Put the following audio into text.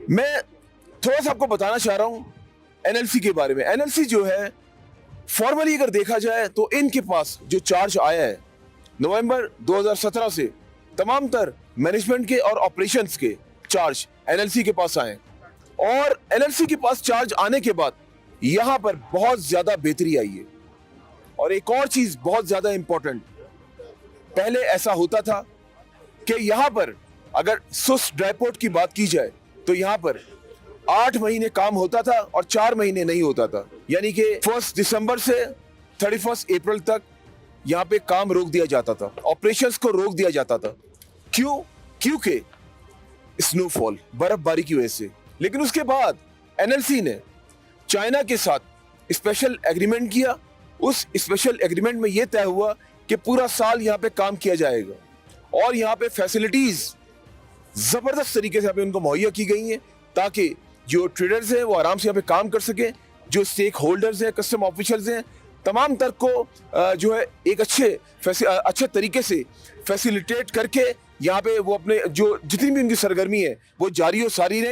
मैं थोड़ा सा आपको बताना चाह रहा हूं एनएलसी के बारे में। एनएलसी जो है फॉर्मली अगर देखा जाए तो इनके पास जो चार्ज आया है नवंबर 2017 से तमाम तर मैनेजमेंट के और ऑपरेशंस के चार्ज एनएलसी के पास आए और एनएलसी के पास चार्ज आने के बाद यहां पर बहुत ज्यादा बेहतरी आई है। और एक और चीज बहुत ज्यादा इंपॉर्टेंट, पहले ऐसा होता था कि यहां पर अगर सुस ड्राईपोर्ट की बात की जाए तो यहां पर 8 महीने काम होता था और 4 महीने नहीं होता था, यानी कि 1 दिसंबर से 31 अप्रैल तक यहां पे काम रोक दिया जाता था, ऑपरेशंस को रोक दिया जाता था। क्यों? क्योंकि स्नोफॉल, बर्फबारी की वजह से। लेकिन उसके बाद एनएलसी ने चाइना के साथ स्पेशल एग्रीमेंट किया। उस स्पेशल एग्रीमेंट में यह तय हुआ कि पूरा साल यहां पे काम किया जाएगा और यहां पे फैसिलिटीज जबरदस्त तरीके से यहाँ पे उनको मुहैया की गई हैं ताकि जो ट्रेडर्स हैं वो आराम से यहाँ पे काम कर सके, जो स्टेक होल्डर्स हैं, कस्टम ऑफिशियल्स हैं, तमाम तक को जो है एक अच्छे तरीके से फैसिलिटेट करके यहाँ पे वो अपने जो जितनी भी उनकी सरगर्मी है वो जारी और सारी रहे।